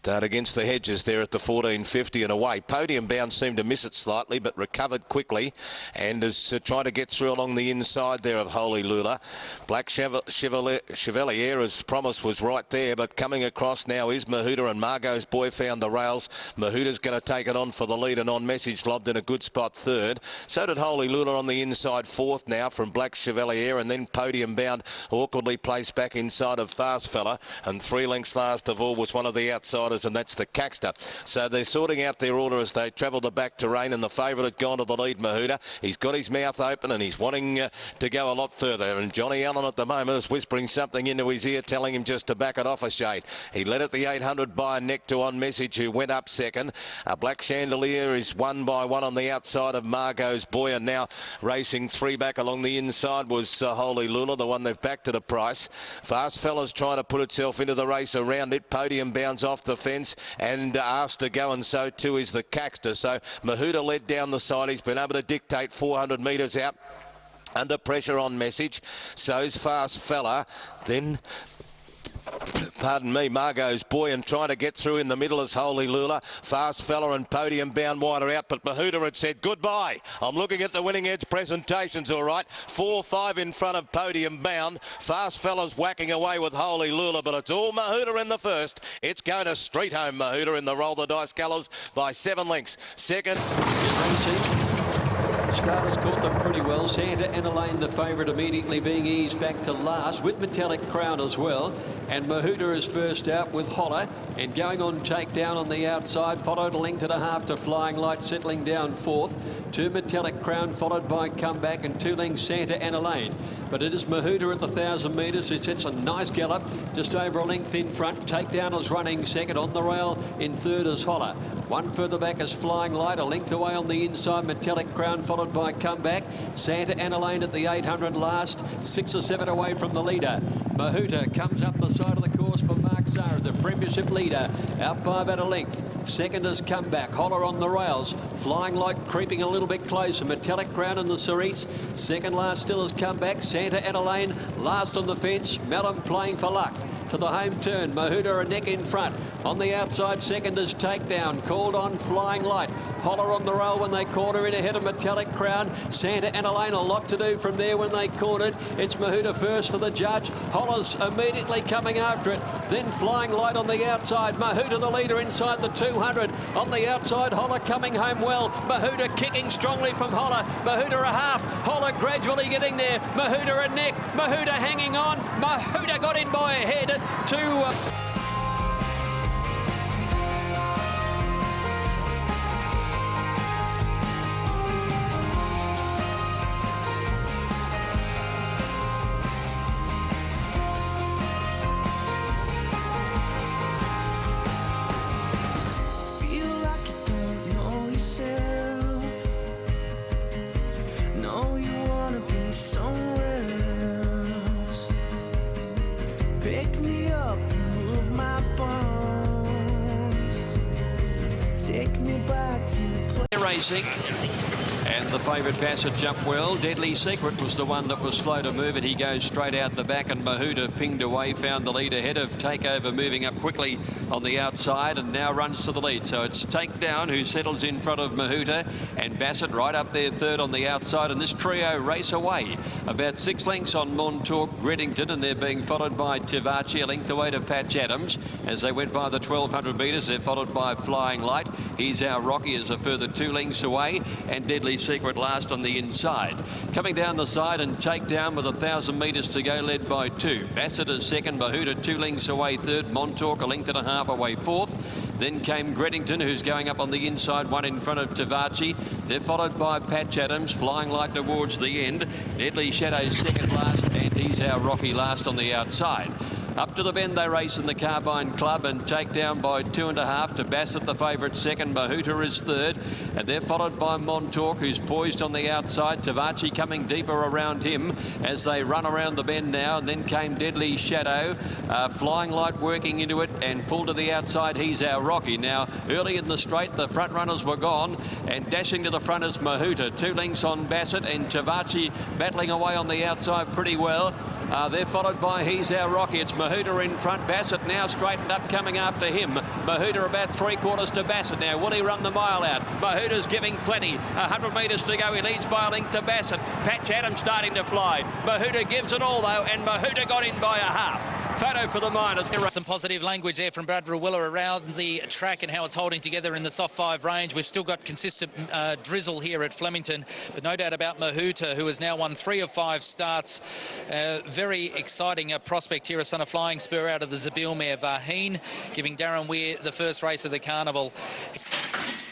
Start against the hedges there at the 14.50 and away. Podium Bound seemed to miss it slightly, but recovered quickly and is trying to get through along the inside there of Holy Lula. Black Chevalier, as promised, was right there, but coming across now is Mahuta, and Margot's Boy found the rails. Mahuta's going to take it on for the lead, and On Message lobbed in a good spot third. So did Holy Lula on the inside, fourth now from Black Chevalier, and then Podium Bound awkwardly placed back inside of Fast Fella, and 3 lengths last of all was one of the outsiders, and that's the Caxter. So they're sorting out their order as they travel the back terrain, and the favourite had gone to the lead, Mahuta. He's got his mouth open and he's wanting to go a lot further, and Johnny Allen at the moment is whispering something into his ear, telling him just to back it off a shade. He led at the 800 by a neck to On Message, who went up second. Black Chandelier is 1 by 1 on the outside of Margot's Boy, and now racing 3 back along the inside was Holy Lula, the one they've backed at a price. Fast Fella's trying to put itself into the race around it. Podium Bounds off the fence and asked to go, and so too is the Caxter. So Mahuta led down the side. He's been able to dictate 400 metres out. Under pressure On Message. So's Fast Fella. Then, pardon me, Margot's Boy, and trying to get through in the middle is Holy Lula. Fast Fella and Podium Bound wider out, but Mahuta had said goodbye. I'm looking at the Winning Edge presentations, all right. 4-5 in front of Podium Bound. Fast Fella's whacking away with Holy Lula, but it's all Mahuta in the first. It's going to street home Mahuta in the Roll the Dice colours by 7 lengths. Second. Starters caught them pretty well. Santa Ana Lane, the favourite, immediately being eased back to last with Metallic Crown as well. And Mahuta is first out with Holler, and going on takedown on the outside, followed a length and a half to Flying Light, settling down fourth. 2 Metallic Crown, followed by Comeback, and 2 lengths Santa Ana Lane. But it is Mahuta at the 1,000 metres who sets a nice gallop, just over a length in front. Takedown is running second. On the rail in third is Holler. 1 further back is Flying Light, a length away on the inside, Metallic Crown, followed by Comeback. Santa Ana Lane at the 800 last, 6 or 7 away from the leader. Mahuta comes up the side of the course for Mark Zara, the premiership leader, out by about a length. Second is Comeback. Holler on the rails. Flying Light creeping a little bit closer. Metallic Crown in the Cerise. Second last still is Comeback. Santa Ana Lane last on the fence. Mellon playing for luck. To the home turn, Mahuta a neck in front. On the outside, second is Takedown, called on Flying Light. Holler on the rail when they corner in ahead of Metallic Crown. Santa Ana Lane, a lot to do from there when they cornered. It's Mahuta first for the judge. Holler's immediately coming after it. Then Flying Light on the outside. Mahuta the leader inside the 200. On the outside, Holler coming home well. Mahuta kicking strongly from Holler. Mahuta a half. Holler gradually getting there. Mahuta a neck. Mahuta hanging on. Mahuta got in by a head to... Pick me up and move my bones. Take me back to the place. Racing. And the favourite Bassett jumped well. Deadly Secret was the one that was slow to move it. He goes straight out the back, and Mahuta pinged away, found the lead ahead of Takeover, moving up quickly on the outside, and now runs to the lead. So it's Takedown who settles in front of Mahuta, and Bassett right up there third on the outside, and this trio race away. About 6 lengths on Montauk, Greddington, and they're being followed by Tivachi, a length away to Patch Adams. As they went by the 1,200 metres, they're followed by Flying Light. He's our Rocky is a further 2 lengths away, and Deadly Secret last on the inside. Coming down the side and Takedown with 1,000 metres to go, led by 2. Bassett is second, Mahuta 2 lengths away third, Montauk a length and a half away fourth. Then came Greddington, who's going up on the inside, 1 in front of Tivachi. They're followed by Patch Adams, Flying Light towards the end. Deadly Shadow second last, and he's our Rocky last on the outside. Up to the bend they race in the Carbine Club, and Takedown by 2.5 to Bassett, the favourite second. Mahuta is third, and they're followed by Montauk, who's poised on the outside. Tivachi coming deeper around him as they run around the bend now, and then came Deadly Shadow. Flying Light working into it and pulled to the outside. He's our Rocky. Now, early in the straight, the front runners were gone, and dashing to the front is Mahuta. 2 lengths on Bassett, and Tivachi battling away on the outside pretty well. They're followed by He's Our Rocky. It's Mahuta in front. Bassett now straightened up, coming after him. Mahuta about 3/4 to Bassett now. Will he run the mile out? Mahuta's giving plenty. 100 metres to go. He leads by a length to Bassett. Patch Adams starting to fly. Mahuta gives it all though, and Mahuta got in by a half. Photo for the miners. Some positive language there from Brad Rawiller around the track and how it's holding together in the soft 5 range. We've still got consistent drizzle here at Flemington, but no doubt about Mahuta, who has now won 3 of 5 starts. Very exciting prospect here, a son of Flying Spur out of the Zabil mare Vaheen, giving Darren Weir the first race of the carnival.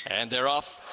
And they're off.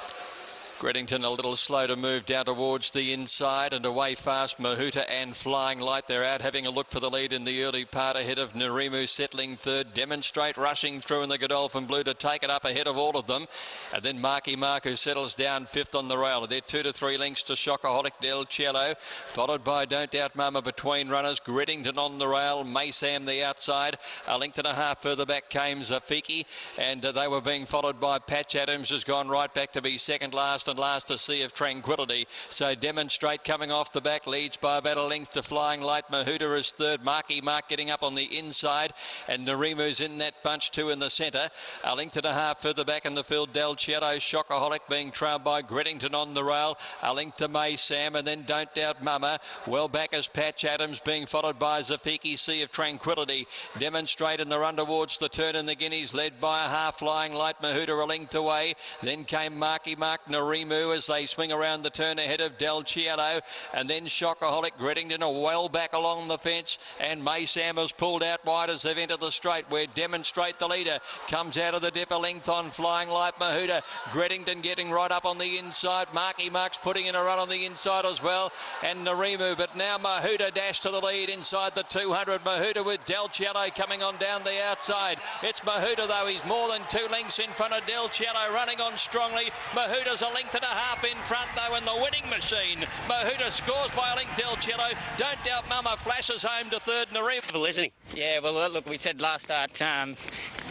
Greddington a little slow to move down towards the inside and away fast. Mahuta and Flying Light. They're out having a look for the lead in the early part ahead of Narimu settling third. Demonstrate rushing through in the Godolphin Blue to take it up ahead of all of them. And then Marky Mark, who settles down 5th on the rail. They're 2 to 3 lengths to Shockaholic Del Cielo, followed by Don't Doubt Mama between runners. Greddington on the rail, Maysam the outside. A length and a half further back came Zafiki, and they were being followed by Patch Adams, has gone right back to be second last, and last a Sea of Tranquility. So Demonstrate coming off the back leads by about a length to Flying Light. Mahuta is third. Marky Mark getting up on the inside, and Narimu's in that bunch too in the centre. A length and a half further back in the field, Del Cielo, Shockaholic being trailed by Greddington on the rail. A length to May Sam, and then Don't Doubt Mama. Well back as Patch Adams being followed by Zafiki, Sea of Tranquility. Demonstrate in the run towards the turn in the Guineas, led by a half. Flying Light, Mahuta a length away. Then came Marky Mark, Narimu as they swing around the turn ahead of Del Cielo, and then Shockaholic. Greddington are well back along the fence, and Maysam has pulled out wide as they've entered the straight, where Demonstrate the leader comes out of the dip a length on Flying Light. Mahuta, Greddington getting right up on the inside. Marky Mark's putting in a run on the inside as well, and Narimu, but now Mahuta dash to the lead inside the 200. Mahuta with Del Cielo coming on down the outside. It's Mahuta though, he's more than 2 lengths in front of Del Cielo, running on strongly. Mahuta's a length and a half in front though, in the winning machine. Mahuta scores by a length. Del Cielo, Don't Doubt Mama flashes home to third. Narimu, isn't he? Yeah, well, look, we said last start,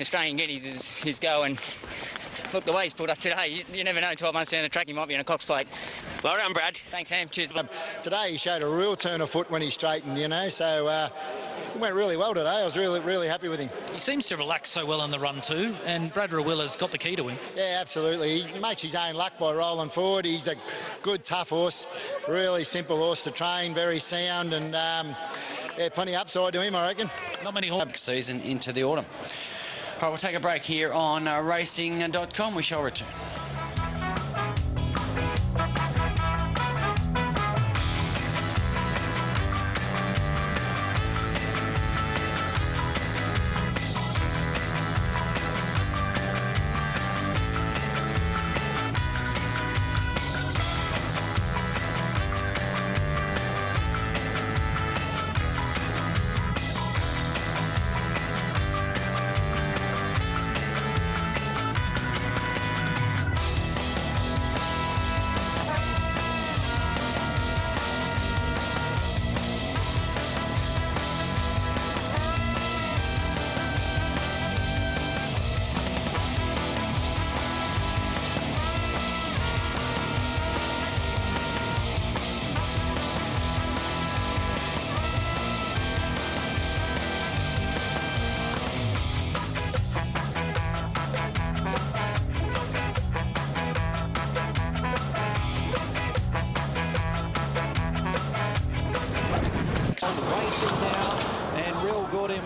Australian Guineas is his go, and look, the way he's pulled up today, you never know, 12 months down the track, he might be in a Cox plate. Well done, Brad. Thanks, Sam. Cheers. Today he showed a real turn of foot when he straightened, you know, so he went really well today. I was really happy with him. He seems to relax so well on the run too, and Brad Rawiller's got the key to him. Yeah, absolutely. He makes his own luck by rolling forward. He's a good, tough horse, really simple horse to train, very sound, and yeah, plenty of upside to him, I reckon. Not many season into the autumn. All right, we'll take a break here on racing.com. We shall return.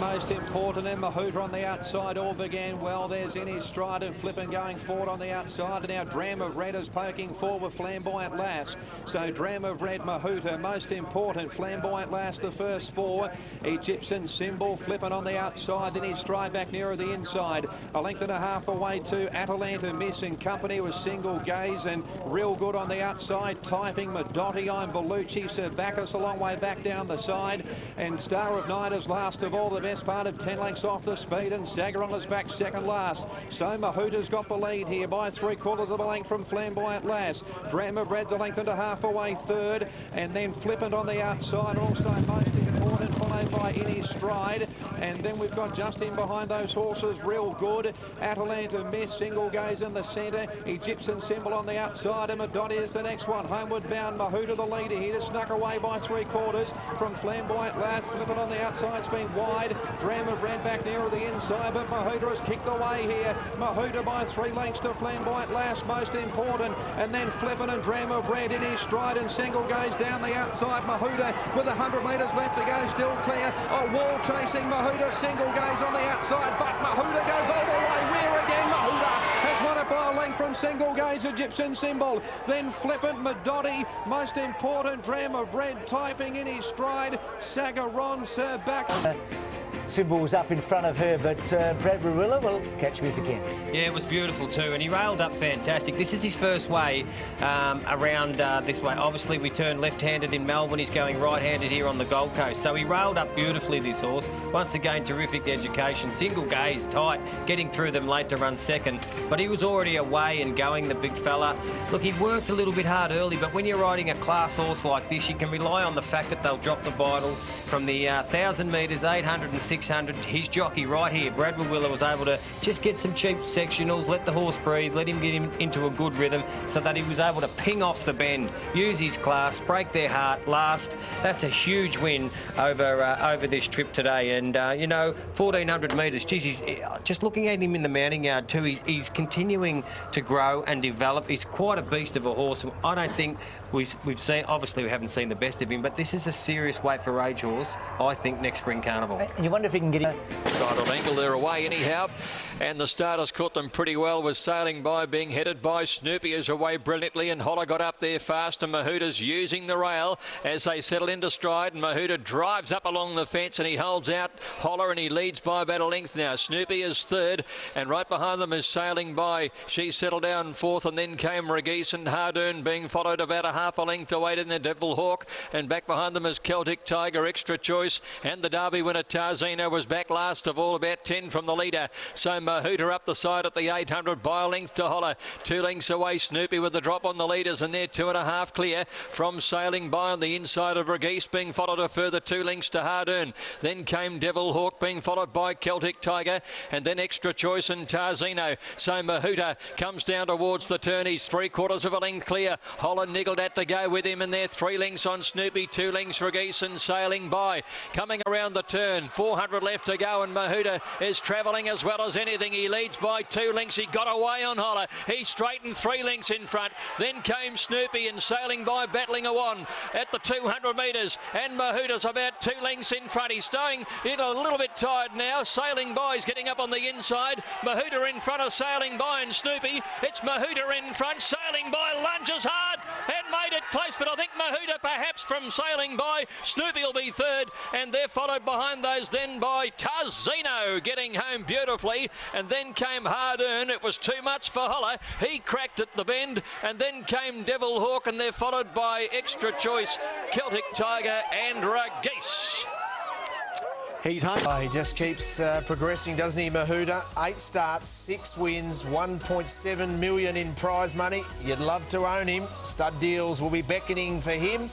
Most important, and Mahuta on the outside all began well. There's in his stride and flipping going forward on the outside, and now Dram of Red is poking forward Flamboyant Lass. So Dram of Red, Mahuta, most important, Flamboyant Lass the first 4. Egyptian Symbol flipping on the outside, in his stride back nearer the inside. A length and a half away to Atalanta Missing Company was Single Gaze, and Real Good on the outside, Typing Madotti, I'm Bellucci, Sir Bacchus a long way back down the side, and Star of Night is last of all, the best part of 10 lengths off the speed, and Sagar on his back second last. So Mahuta's got the lead here by 3/4 of a length from Flamboyant Lass. Dram of Red's a length and a half away third, and then Flippant on the outside, also most important, followed by by In His Stride. And then we've got just in behind those horses, Real Good. Atalanta Miss, Single Gaze in the centre. Egyptian Symbol on the outside. And Madotti is the next one. Homeward Bound, Mahuta the leader here. Snuck away by 3/4 from Flamboyant Last. Flipping on the outside, it's been wide. Dram of Red back nearer the inside, but Mahuta has kicked away here. Mahuta by 3 lengths to Flamboyant Last, most important. And then Flippin' and Dram of Red In His Stride, and Single Gaze down the outside. Mahuta with 100 metres left to go, still clear. A wall chasing Mahuta. Single Gaze on the outside, but Mahuta goes all the way. Where again? Mahuta has won it by a length from Single Gaze, Egyptian Symbol. Then Flippant, Madotti, most important, Dram of Red, typing In His Stride. Sagaron, Sir back. Symbol was up in front of her, but Brad Rawiller will catch me if he can. Yeah, it was beautiful too, and he railed up fantastic. This is his first way around this way. Obviously, we turned left-handed in Melbourne. He's going right-handed here on the Gold Coast. So he railed up beautifully, this horse. Once again, terrific education. Single Gaze, tight, getting through them late to run second. But he was already away and going, the big fella. Look, he worked a little bit hard early, but when you're riding a class horse like this, you can rely on the fact that they'll drop the bridle from the 1,000 metres, 800 and 600. His jockey right here, Brad Rawiller, was able to just get some cheap sectionals, let the horse breathe, let him get him into a good rhythm so that he was able to ping off the bend, use his class, break their heart last. That's a huge win over this trip today. And, you know, 1,400 metres, geez, he's, just looking at him in the mounting yard too, he's continuing to grow and develop. He's quite a beast of a horse. I don't think we've seen, obviously we haven't seen the best of him, but this is a serious weight for Rage Horse, I think, next spring carnival. You wonder if he can get him. Title angle, they're away anyhow, and the starters caught them pretty well with Sailing By being headed by Snoopy is away brilliantly, and Holler got up there fast, and Mahuta's using the rail as they settle into stride, and Mahuta drives up along the fence and he holds out Holler and he leads by about a length now. Snoopy is third, and right behind them is Sailing By. She settled down fourth, and then came Regis and Hardoon being followed about a half a length away in the Devil Hawk, and back behind them is Celtic Tiger, Extra Choice, and the Derby winner Tarzino was back last of all, about 10 from the leader. So Mahuta up the side at the 800 by a length to Holler. 2 lengths away Snoopy with the drop on the leaders, and they're 2.5 clear from Sailing By on the inside of Regis, being followed a further 2 lengths to Hardoon. Then came Devil Hawk being followed by Celtic Tiger, and then Extra Choice and Tarzino. So Mahuta comes down towards the turn. He's 3/4 of a length clear. Holler niggled at to go with him, and they're 3 lengths on Snoopy, 2 lengths Regis and Sailing By. Coming around the turn, 400 left to go, and Mahuta is travelling as well as anything. He leads by 2 lengths. He got away on Holler. He straightened 3 lengths in front. Then came Snoopy and Sailing By battling on at the 200 metres, and Mahuta's about 2 lengths in front. He's staying a little bit tired now. Sailing By is getting up on the inside. Mahuta in front of Sailing By and Snoopy. It's Mahuta in front. Sailing By lunges hard and made it close, but I think Mahuta perhaps from Sailing By. Snoopy will be third, and they're followed behind those then by Tarzino getting home beautifully, and then came Hardoon. It was too much for Holler. He cracked at the bend, and then came Devil Hawk, and they're followed by Extra Choice, Celtic Tiger and Regis. He's home. Oh, he just keeps progressing, doesn't he, Mahuta? 8 starts, 6 wins, 1.7 million in prize money. You'd love to own him. Stud Deals will be beckoning for him.